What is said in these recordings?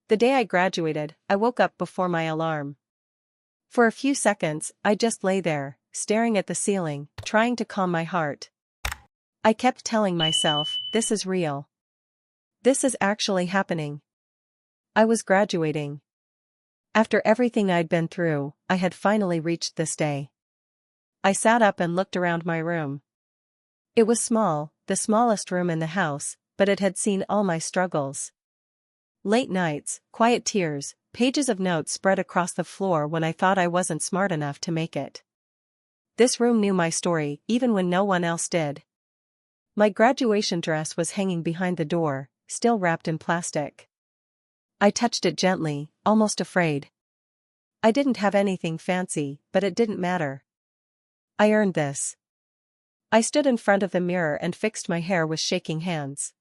The day I graduated, I woke up before my alarm. For a few seconds, I just lay there, staring at the ceiling, trying to calm my heart. I kept telling myself, this is real. This is actually happening. I was graduating. After everything I'd been through, I had finally reached this day. I sat up and looked around my room. It was small, the smallest room in the house, but it had seen all my struggles. Late nights, quiet tears, pages of notes spread across the floor when I thought I wasn't smart enough to make it. This room knew my story, even when no one else did. My graduation dress was hanging behind the door, still wrapped in plastic. I touched it gently, almost afraid. I didn't have anything fancy, but it didn't matter. I earned this. I stood in front of the mirror and fixed my hair with shaking hands.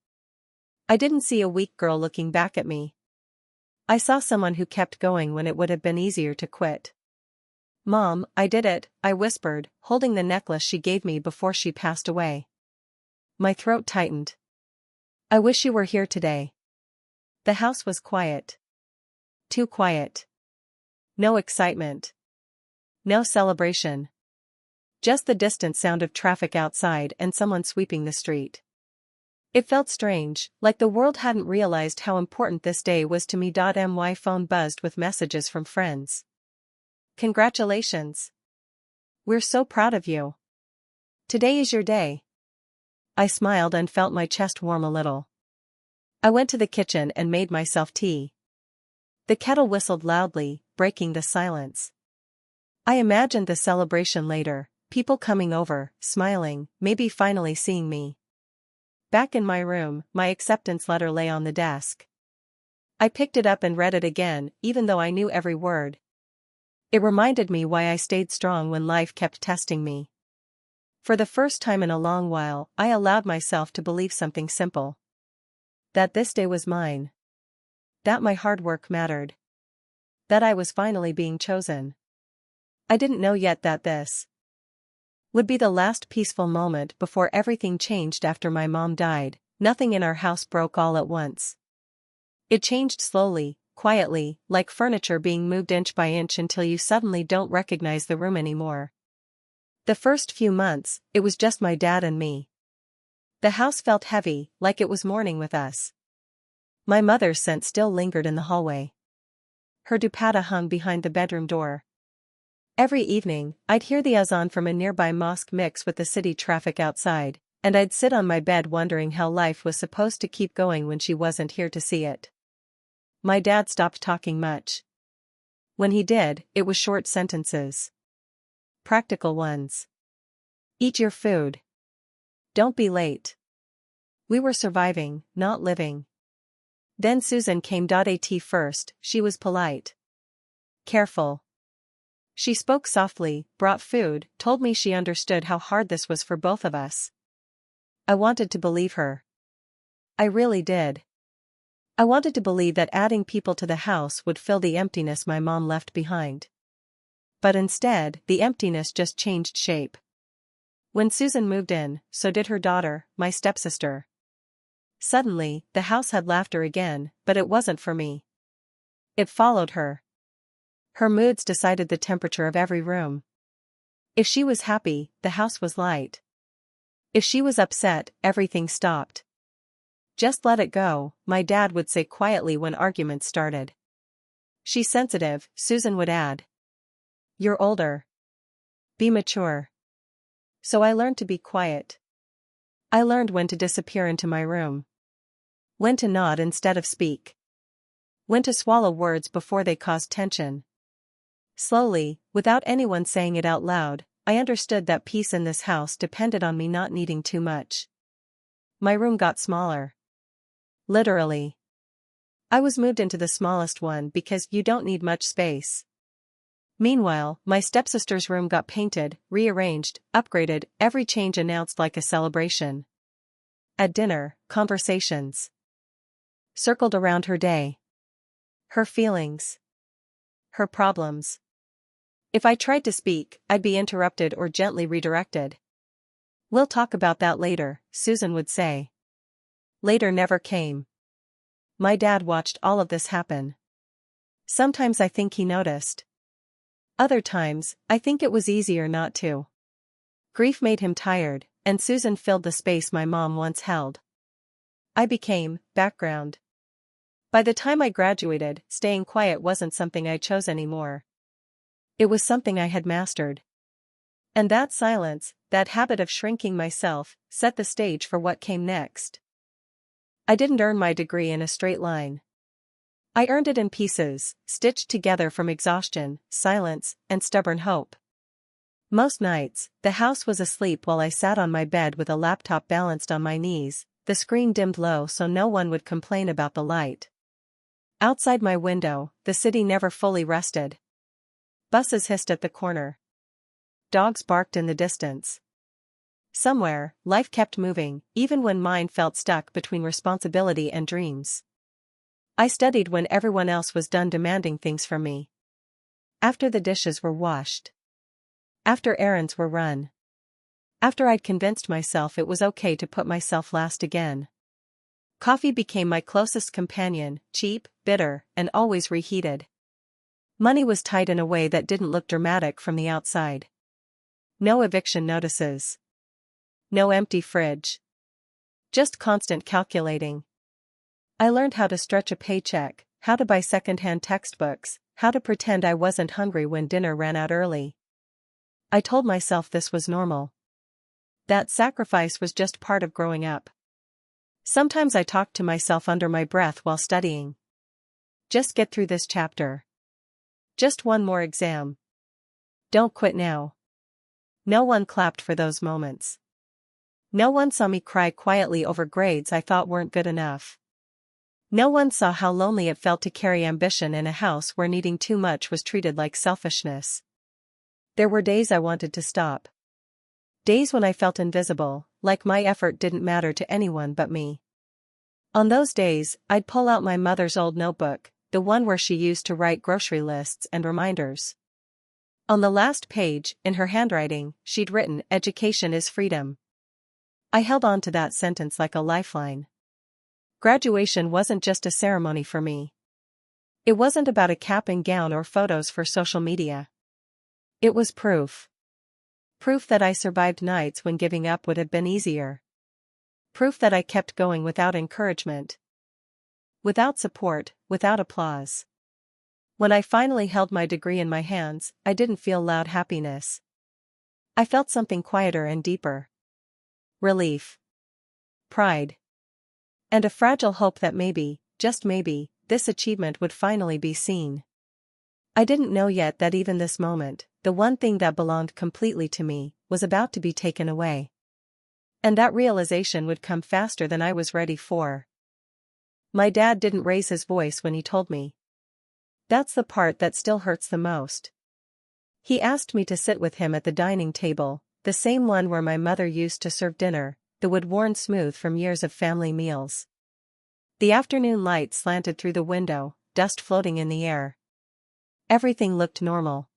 I didn't see a weak girl looking back at me. I saw someone who kept going when it would have been easier to quit. "Mom, I did it," I whispered, holding the necklace she gave me before she passed away. My throat tightened. "I wish you were here today." The house was quiet. Too quiet. No excitement. No celebration. Just the distant sound of traffic outside and someone sweeping the street. It felt strange, like the world hadn't realized how important this day was to me. My phone buzzed with messages from friends. "Congratulations. We're so proud of you. Today is your day." I smiled and felt my chest warm a little. I went to the kitchen and made myself tea. The kettle whistled loudly, breaking the silence. I imagined the celebration later, people coming over, smiling, maybe finally seeing me. Back in my room, my acceptance letter lay on the desk. I picked it up and read it again, even though I knew every word. It reminded me why I stayed strong when life kept testing me. For the first time in a long while, I allowed myself to believe something simple. That this day was mine. That my hard work mattered. That I was finally being chosen. I didn't know yet that this would be the last peaceful moment before everything changed. After my mom died, nothing in our house broke all at once. It changed slowly, quietly, like furniture being moved inch by inch until you suddenly don't recognize the room anymore. The first few months, it was just my dad and me. The house felt heavy, like it was mourning with us. My mother's scent still lingered in the hallway. Her dupatta hung behind the bedroom door. Every evening, I'd hear the azan from a nearby mosque mix with the city traffic outside, and I'd sit on my bed wondering how life was supposed to keep going when she wasn't here to see it. My dad stopped talking much. When he did, it was short sentences. Practical ones. "Eat your food. Don't be late." We were surviving, not living. Then Susan came. At first, she was polite. Careful. She spoke softly, brought food, told me she understood how hard this was for both of us. I wanted to believe her. I really did. I wanted to believe that adding people to the house would fill the emptiness my mom left behind. But instead, the emptiness just changed shape. When Susan moved in, so did her daughter, my stepsister. Suddenly, the house had laughter again, but it wasn't for me. It followed her. Her moods decided the temperature of every room. If she was happy, the house was light. If she was upset, everything stopped. "Just let it go," my dad would say quietly when arguments started. "She's sensitive," Susan would add. "You're older. Be mature." So I learned to be quiet. I learned when to disappear into my room. When to nod instead of speak. When to swallow words before they caused tension. Slowly, without anyone saying it out loud, I understood that peace in this house depended on me not needing too much. My room got smaller. Literally. I was moved into the smallest one because you don't need much space. Meanwhile, my stepsister's room got painted, rearranged, upgraded, every change announced like a celebration. At dinner, conversations circled around her day. Her feelings. Her problems. If I tried to speak, I'd be interrupted or gently redirected. "We'll talk about that later," Susan would say. Later never came. My dad watched all of this happen. Sometimes I think he noticed. Other times, I think it was easier not to. Grief made him tired, and Susan filled the space my mom once held. I became background. By the time I graduated, staying quiet wasn't something I chose anymore. It was something I had mastered. And that silence, that habit of shrinking myself, set the stage for what came next. I didn't earn my degree in a straight line. I earned it in pieces, stitched together from exhaustion, silence, and stubborn hope. Most nights, the house was asleep while I sat on my bed with a laptop balanced on my knees, the screen dimmed low so no one would complain about the light. Outside my window, the city never fully rested. Buses hissed at the corner. Dogs barked in the distance. Somewhere, life kept moving, even when mine felt stuck between responsibility and dreams. I studied when everyone else was done demanding things from me. After the dishes were washed. After errands were run. After I'd convinced myself it was okay to put myself last again. Coffee became my closest companion, cheap, bitter, and always reheated. Money was tight in a way that didn't look dramatic from the outside. No eviction notices. No empty fridge. Just constant calculating. I learned how to stretch a paycheck, how to buy secondhand textbooks, how to pretend I wasn't hungry when dinner ran out early. I told myself this was normal. That sacrifice was just part of growing up. Sometimes I talked to myself under my breath while studying. Just get through this chapter. Just one more exam. Don't quit now. No one clapped for those moments. No one saw me cry quietly over grades I thought weren't good enough. No one saw how lonely it felt to carry ambition in a house where needing too much was treated like selfishness. There were days I wanted to stop. Days when I felt invisible, like my effort didn't matter to anyone but me. On those days, I'd pull out my mother's old notebook, the one where she used to write grocery lists and reminders. On the last page, in her handwriting, she'd written, "Education is freedom." I held on to that sentence like a lifeline. Graduation wasn't just a ceremony for me. It wasn't about a cap and gown or photos for social media. It was proof. Proof that I survived nights when giving up would have been easier. Proof that I kept going without encouragement. Without support, without applause. When I finally held my degree in my hands, I didn't feel loud happiness. I felt something quieter and deeper. Relief. Pride. And a fragile hope that maybe, just maybe, this achievement would finally be seen. I didn't know yet that even this moment, the one thing that belonged completely to me, was about to be taken away. And that realization would come faster than I was ready for. My dad didn't raise his voice when he told me. That's the part that still hurts the most. He asked me to sit with him at the dining table, the same one where my mother used to serve dinner, the wood worn smooth from years of family meals. The afternoon light slanted through the window, dust floating in the air. Everything looked normal.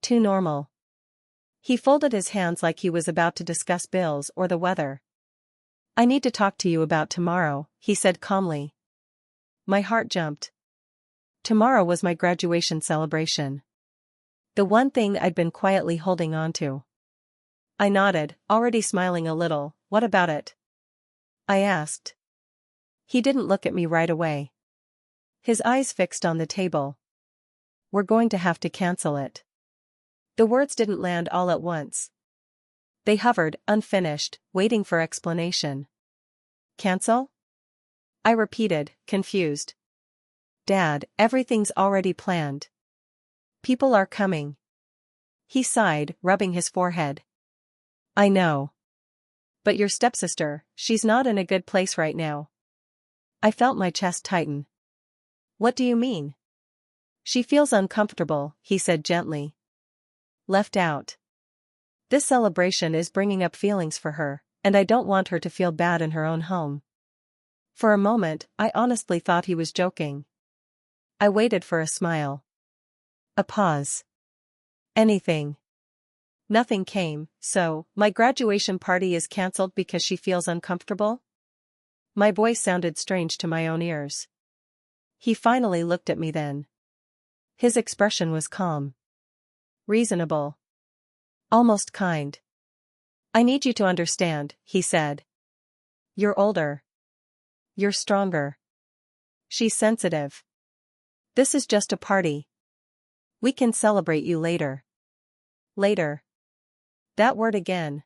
Too normal. He folded his hands like he was about to discuss bills or the weather. "I need to talk to you about tomorrow," he said calmly. My heart jumped. Tomorrow was my graduation celebration. The one thing I'd been quietly holding on to. I nodded, already smiling a little. "What about it?" I asked. He didn't look at me right away. His eyes fixed on the table. "We're going to have to cancel it." The words didn't land all at once. They hovered, unfinished, waiting for explanation. "Cancel?" I repeated, confused. "Dad, everything's already planned. People are coming." He sighed, rubbing his forehead. "I know. But your stepsister, she's not in a good place right now." I felt my chest tighten. "What do you mean?" "She feels uncomfortable," he said gently. "Left out. This celebration is bringing up feelings for her, and I don't want her to feel bad in her own home." For a moment, I honestly thought he was joking. I waited for a smile. A pause. Anything. Nothing came. "So, my graduation party is cancelled because she feels uncomfortable?" My voice sounded strange to my own ears. He finally looked at me then. His expression was calm. Reasonable. Almost kind. I need you to understand, he said. You're older. You're stronger. She's sensitive. This is just a party. We can celebrate you later. Later. That word again.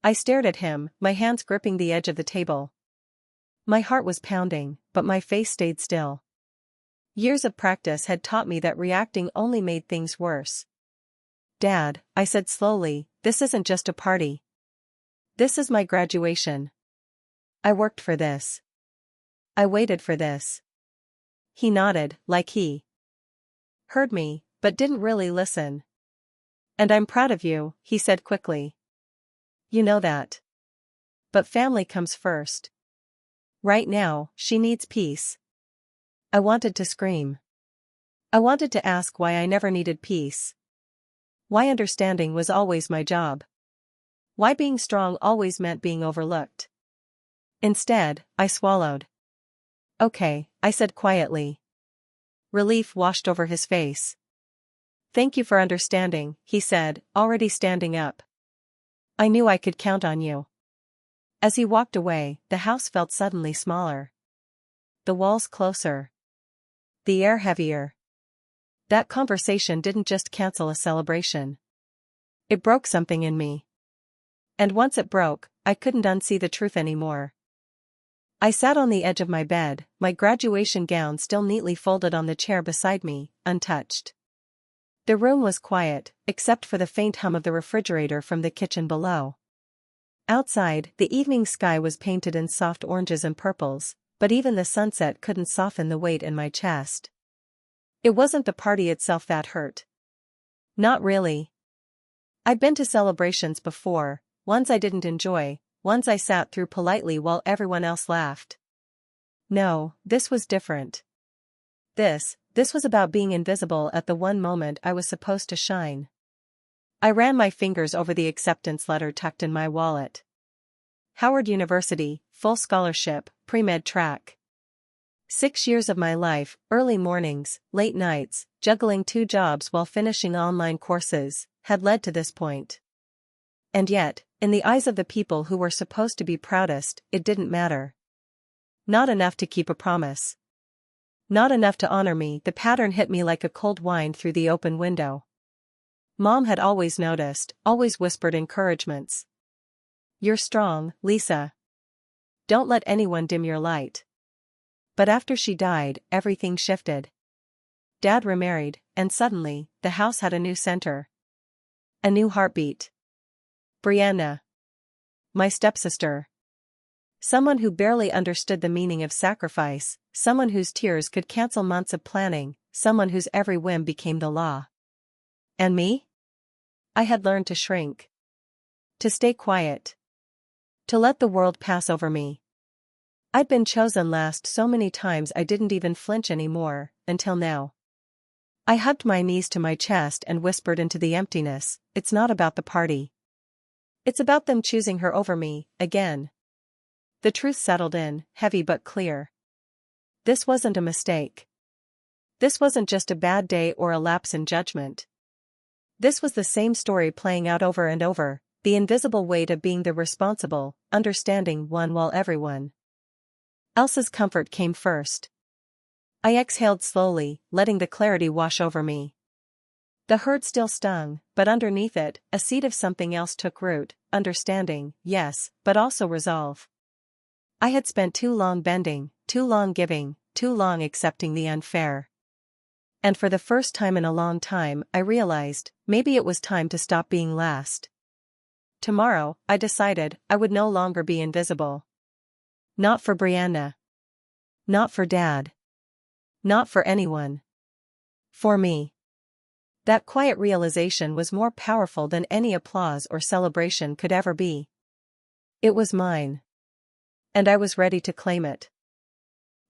I stared at him, my hands gripping the edge of the table. My heart was pounding, but my face stayed still. Years of practice had taught me that reacting only made things worse. Dad, I said slowly, this isn't just a party. This is my graduation. I worked for this. I waited for this. He nodded, like he heard me, but didn't really listen. And I'm proud of you, he said quickly. You know that. But family comes first. Right now, she needs peace. I wanted to scream. I wanted to ask why I never needed peace. Why understanding was always my job. Why being strong always meant being overlooked. Instead, I swallowed. Okay, I said quietly. Relief washed over his face. Thank you for understanding, he said, already standing up. I knew I could count on you. As he walked away, the house felt suddenly smaller. The walls closer. The air heavier. That conversation didn't just cancel a celebration. It broke something in me. And once it broke, I couldn't unsee the truth anymore. I sat on the edge of my bed, my graduation gown still neatly folded on the chair beside me, untouched. The room was quiet, except for the faint hum of the refrigerator from the kitchen below. Outside, the evening sky was painted in soft oranges and purples, but even the sunset couldn't soften the weight in my chest. It wasn't the party itself that hurt. Not really. I'd been to celebrations before, ones I didn't enjoy, ones I sat through politely while everyone else laughed. No, this was different. This was about being invisible at the one moment I was supposed to shine. I ran my fingers over the acceptance letter tucked in my wallet. Howard University, full scholarship, pre-med track. 6 years of my life, early mornings, late nights, juggling 2 jobs while finishing online courses, had led to this point. And yet, in the eyes of the people who were supposed to be proudest, it didn't matter. Not enough to keep a promise. Not enough to honor me. The pattern hit me like a cold wind through the open window. Mom had always noticed, always whispered encouragements. You're strong, Lisa. Don't let anyone dim your light. But after she died, everything shifted. Dad remarried, and suddenly, the house had a new center. A new heartbeat. Brianna. My stepsister. Someone who barely understood the meaning of sacrifice, someone whose tears could cancel months of planning, someone whose every whim became the law. And me? I had learned to shrink. To stay quiet. To let the world pass over me. I'd been chosen last so many times I didn't even flinch anymore, until now. I hugged my knees to my chest and whispered into the emptiness, it's not about the party. It's about them choosing her over me, again. The truth settled in, heavy but clear. This wasn't a mistake. This wasn't just a bad day or a lapse in judgment. This was the same story playing out over and over, the invisible weight of being the responsible, understanding one while everyone else's comfort came first. I exhaled slowly, letting the clarity wash over me. The hurt still stung, but underneath it, a seed of something else took root, understanding, yes, but also resolve. I had spent too long bending, too long giving, too long accepting the unfair. And for the first time in a long time, I realized, maybe it was time to stop being last. Tomorrow, I decided, I would no longer be invisible. Not for Brianna. Not for Dad. Not for anyone. For me. That quiet realization was more powerful than any applause or celebration could ever be. It was mine. And I was ready to claim it.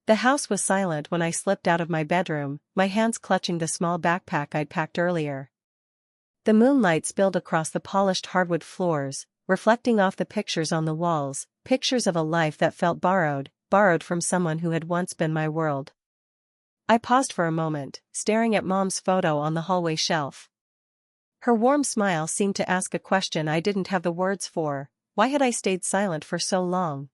The house was silent when I slipped out of my bedroom, my hands clutching the small backpack I'd packed earlier. The moonlight spilled across the polished hardwood floors, reflecting off the pictures on the walls, pictures of a life that felt borrowed from someone who had once been my world. I paused for a moment, staring at Mom's photo on the hallway shelf. Her warm smile seemed to ask a question I didn't have the words for. Why had I stayed silent for so long?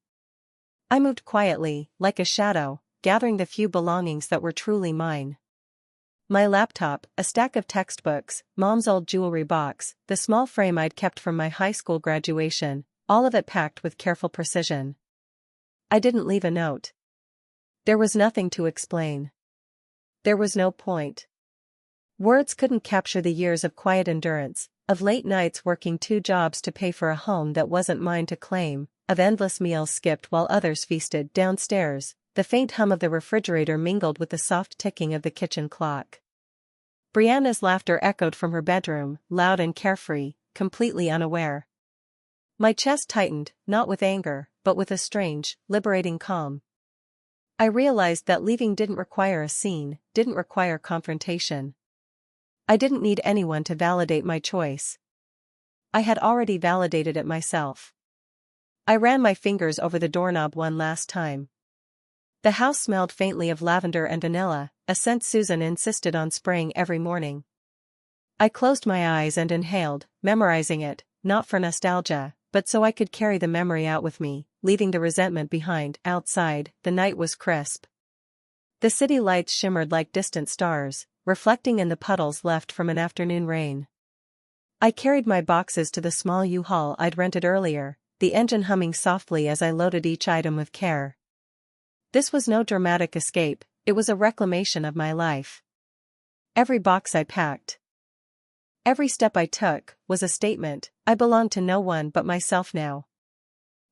I moved quietly, like a shadow, gathering the few belongings that were truly mine. My laptop, a stack of textbooks, Mom's old jewelry box, the small frame I'd kept from my high school graduation, all of it packed with careful precision. I didn't leave a note. There was nothing to explain. There was no point. Words couldn't capture the years of quiet endurance, of late nights working 2 jobs to pay for a home that wasn't mine to claim, of endless meals skipped while others feasted downstairs. The faint hum of the refrigerator mingled with the soft ticking of the kitchen clock. Brianna's laughter echoed from her bedroom, loud and carefree, completely unaware. My chest tightened, not with anger, but with a strange, liberating calm. I realized that leaving didn't require a scene, didn't require confrontation. I didn't need anyone to validate my choice. I had already validated it myself. I ran my fingers over the doorknob one last time. The house smelled faintly of lavender and vanilla, a scent Susan insisted on spraying every morning. I closed my eyes and inhaled, memorizing it, not for nostalgia, but so I could carry the memory out with me, leaving the resentment behind. Outside, the night was crisp. The city lights shimmered like distant stars, reflecting in the puddles left from an afternoon rain. I carried my boxes to the small U-Haul I'd rented earlier, the engine humming softly as I loaded each item with care. This was no dramatic escape, it was a reclamation of my life. Every box I packed, every step I took, was a statement. I belonged to no one but myself now.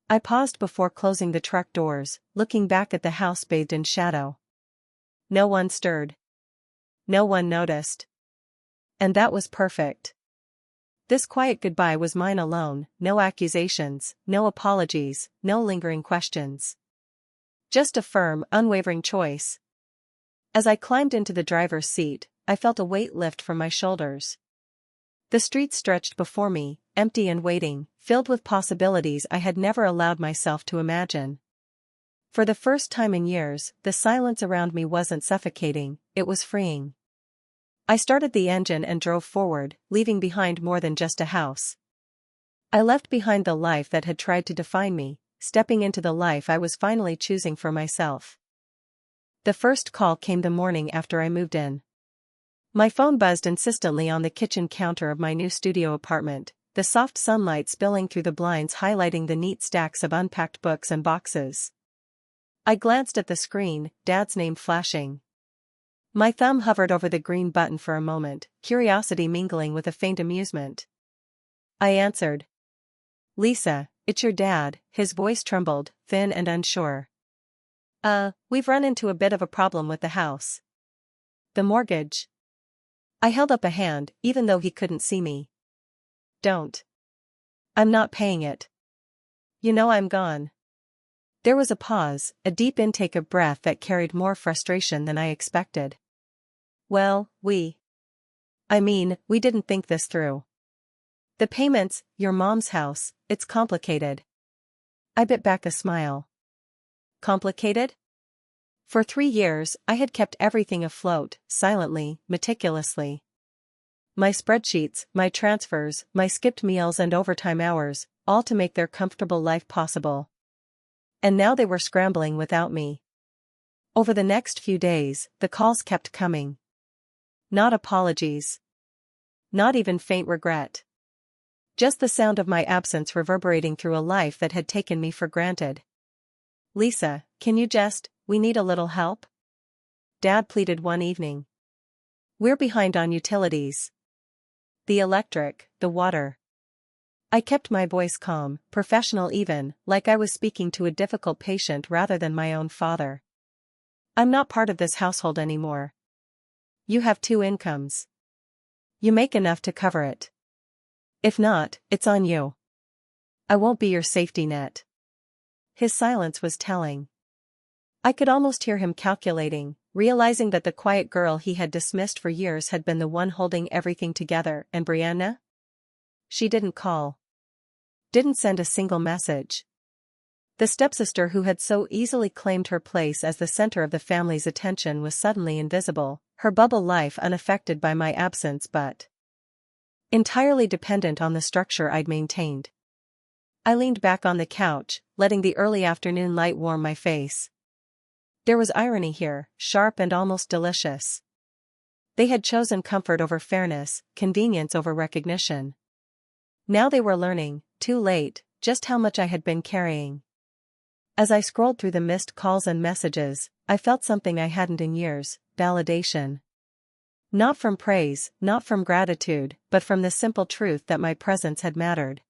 I paused before closing the truck doors, looking back at the house bathed in shadow. No one stirred. No one noticed. And that was perfect. This quiet goodbye was mine alone, no accusations, no apologies, no lingering questions. Just a firm, unwavering choice. As I climbed into the driver's seat, I felt a weight lift from my shoulders. The street stretched before me, empty and waiting, filled with possibilities I had never allowed myself to imagine. For the first time in years, the silence around me wasn't suffocating, it was freeing. I started the engine and drove forward, leaving behind more than just a house. I left behind the life that had tried to define me, stepping into the life I was finally choosing for myself. The first call came the morning after I moved in. My phone buzzed insistently on the kitchen counter of my new studio apartment, the soft sunlight spilling through the blinds highlighting the neat stacks of unpacked books and boxes. I glanced at the screen, Dad's name flashing. My thumb hovered over the green button for a moment, curiosity mingling with a faint amusement. I answered. "Lisa, it's your dad," his voice trembled, thin and unsure. We've run into a bit of a problem with the house." "The mortgage?" I held up a hand, even though he couldn't see me. "Don't. I'm not paying it. You know I'm gone." There was a pause, a deep intake of breath that carried more frustration than I expected. "Well, we didn't think this through. The payments, your mom's house, it's complicated." I bit back a smile. Complicated? For 3 years, I had kept everything afloat, silently, meticulously. My spreadsheets, my transfers, my skipped meals and overtime hours, all to make their comfortable life possible. And now they were scrambling without me. Over the next few days, the calls kept coming. Not apologies. Not even faint regret. Just the sound of my absence reverberating through a life that had taken me for granted. "Lisa, we need a little help?" Dad pleaded one evening. "We're behind on utilities. The electric, the water." I kept my voice calm, professional even, like I was speaking to a difficult patient rather than my own father. "I'm not part of this household anymore. You have 2 incomes. You make enough to cover it. If not, it's on you. I won't be your safety net." His silence was telling. I could almost hear him calculating, realizing that the quiet girl he had dismissed for years had been the one holding everything together. And Brianna? She didn't call. Didn't send a single message. The stepsister who had so easily claimed her place as the center of the family's attention was suddenly invisible, her bubble life unaffected by my absence but entirely dependent on the structure I'd maintained. I leaned back on the couch, letting the early afternoon light warm my face. There was irony here, sharp and almost delicious. They had chosen comfort over fairness, convenience over recognition. Now they were learning, too late, just how much I had been carrying. As I scrolled through the missed calls and messages, I felt something I hadn't in years: validation. Not from praise, not from gratitude, but from the simple truth that my presence had mattered.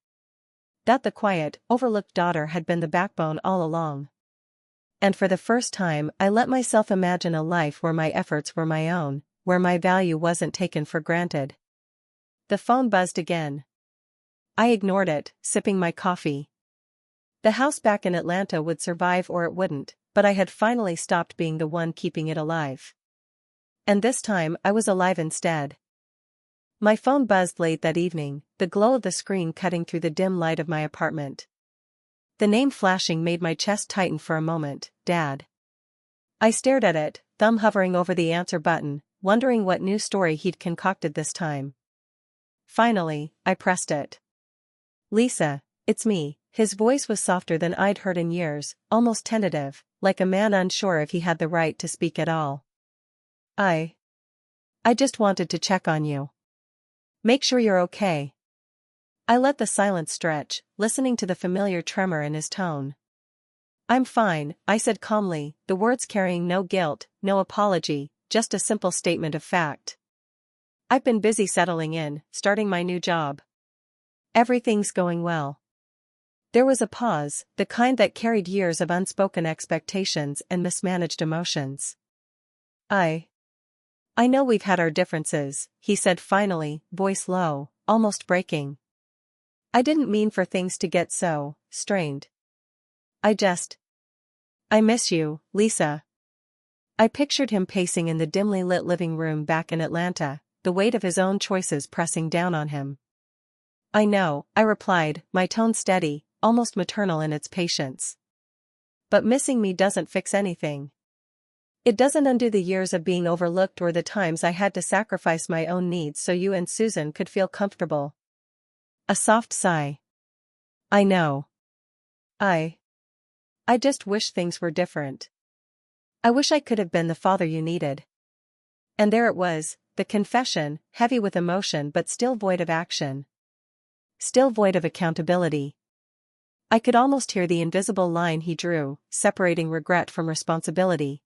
That the quiet, overlooked daughter had been the backbone all along. And for the first time, I let myself imagine a life where my efforts were my own, where my value wasn't taken for granted. The phone buzzed again. I ignored it, sipping my coffee. The house back in Atlanta would survive or it wouldn't, but I had finally stopped being the one keeping it alive. And this time I was alive instead. My phone buzzed late that evening, the glow of the screen cutting through the dim light of my apartment. The name flashing made my chest tighten for a moment: Dad. I stared at it, thumb hovering over the answer button, wondering what new story he'd concocted this time. Finally, I pressed it. Lisa, it's me. His voice was softer than I'd heard in years, almost tentative, like a man unsure if he had the right to speak at all. I just wanted to check on you. Make sure you're okay. I let the silence stretch, listening to the familiar tremor in his tone. I'm fine, I said calmly, the words carrying no guilt, no apology, just a simple statement of fact. I've been busy settling in, starting my new job. Everything's going well. There was a pause, the kind that carried years of unspoken expectations and mismanaged emotions. I know we've had our differences, he said finally, voice low, almost breaking. I didn't mean for things to get so strained. I miss you, Lisa. I pictured him pacing in the dimly lit living room back in Atlanta, the weight of his own choices pressing down on him. I know, I replied, my tone steady, almost maternal in its patience. But missing me doesn't fix anything. It doesn't undo the years of being overlooked or the times I had to sacrifice my own needs so you and Susan could feel comfortable. A soft sigh. I know. I just wish things were different. I wish I could have been the father you needed. And there it was, the confession, heavy with emotion but still void of action. Still void of accountability. I could almost hear the invisible line he drew, separating regret from responsibility.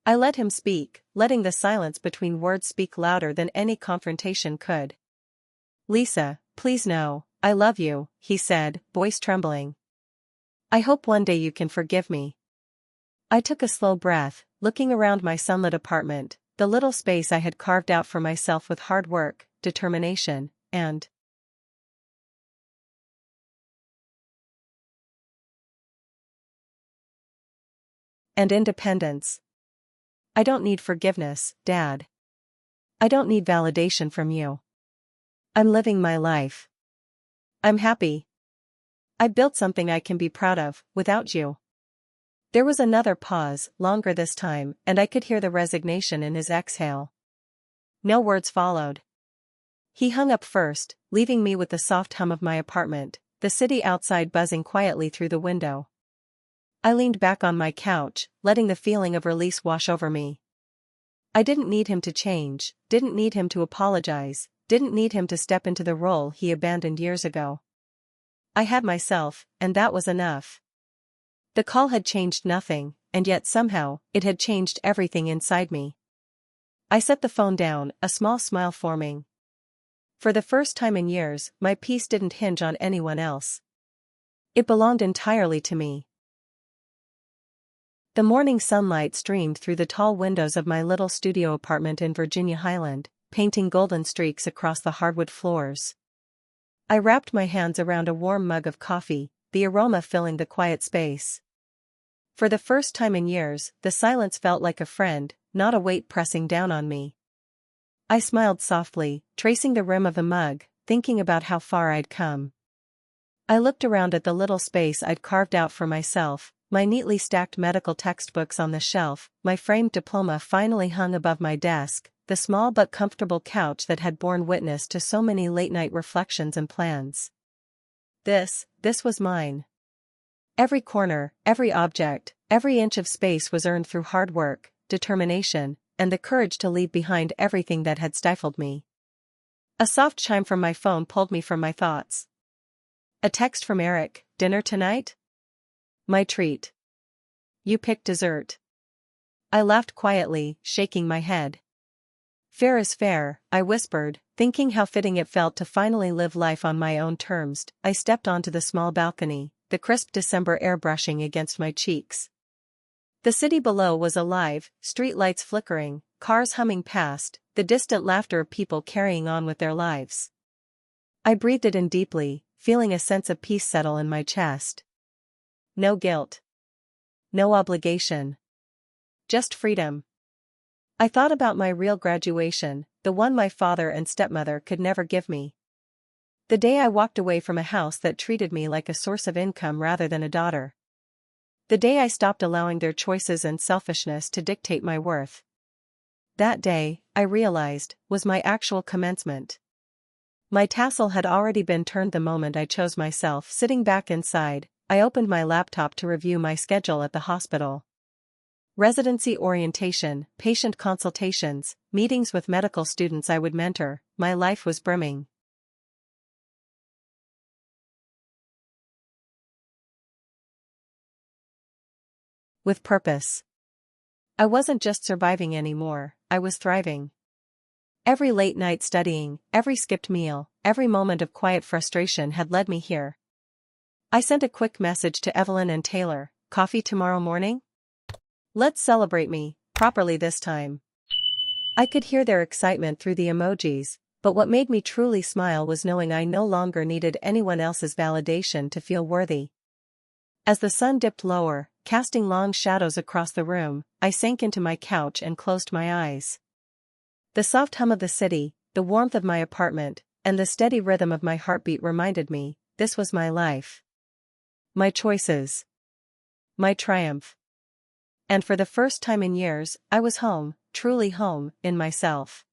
I let him speak, letting the silence between words speak louder than any confrontation could. Lisa, please know, I love you, he said, voice trembling. I hope one day you can forgive me. I took a slow breath, looking around my sunlit apartment, the little space I had carved out for myself with hard work, determination, and independence. I don't need forgiveness, Dad. I don't need validation from you. I'm living my life. I'm happy. I built something I can be proud of, without you. There was another pause, longer this time, and I could hear the resignation in his exhale. No words followed. He hung up first, leaving me with the soft hum of my apartment, the city outside buzzing quietly through the window. I leaned back on my couch, letting the feeling of release wash over me. I didn't need him to change, didn't need him to apologize, didn't need him to step into the role he abandoned years ago. I had myself, and that was enough. The call had changed nothing, and yet somehow, it had changed everything inside me. I set the phone down, a small smile forming. For the first time in years, my peace didn't hinge on anyone else. It belonged entirely to me. The morning sunlight streamed through the tall windows of my little studio apartment in Virginia Highland, painting golden streaks across the hardwood floors. I wrapped my hands around a warm mug of coffee, the aroma filling the quiet space. For the first time in years, the silence felt like a friend, not a weight pressing down on me. I smiled softly, tracing the rim of the mug, thinking about how far I'd come. I looked around at the little space I'd carved out for myself, my neatly stacked medical textbooks on the shelf, my framed diploma finally hung above my desk, the small but comfortable couch that had borne witness to so many late-night reflections and plans. This was mine. Every corner, every object, every inch of space was earned through hard work, determination, and the courage to leave behind everything that had stifled me. A soft chime from my phone pulled me from my thoughts. A text from Eric, "Dinner tonight?" My treat. You picked dessert. I laughed quietly, shaking my head. Fair is fair, I whispered, thinking how fitting it felt to finally live life on my own terms. I stepped onto the small balcony, the crisp December air brushing against my cheeks. The city below was alive, street lights flickering, cars humming past, the distant laughter of people carrying on with their lives. I breathed it in deeply, feeling a sense of peace settle in my chest. No guilt. No obligation. Just freedom. I thought about my real graduation, the one my father and stepmother could never give me. The day I walked away from a house that treated me like a source of income rather than a daughter. The day I stopped allowing their choices and selfishness to dictate my worth. That day, I realized, was my actual commencement. My tassel had already been turned the moment I chose myself. Sitting back inside, I opened my laptop to review my schedule at the hospital. Residency orientation, patient consultations, meetings with medical students I would mentor, my life was brimming. With purpose. I wasn't just surviving anymore, I was thriving. Every late night studying, every skipped meal, every moment of quiet frustration had led me here. I sent a quick message to Evelyn and Taylor, "Coffee tomorrow morning? Let's celebrate me, properly this time." I could hear their excitement through the emojis, but what made me truly smile was knowing I no longer needed anyone else's validation to feel worthy. As the sun dipped lower, casting long shadows across the room, I sank into my couch and closed my eyes. The soft hum of the city, the warmth of my apartment, and the steady rhythm of my heartbeat reminded me, this was my life. My choices. My triumph. And for the first time in years, I was home, truly home, in myself.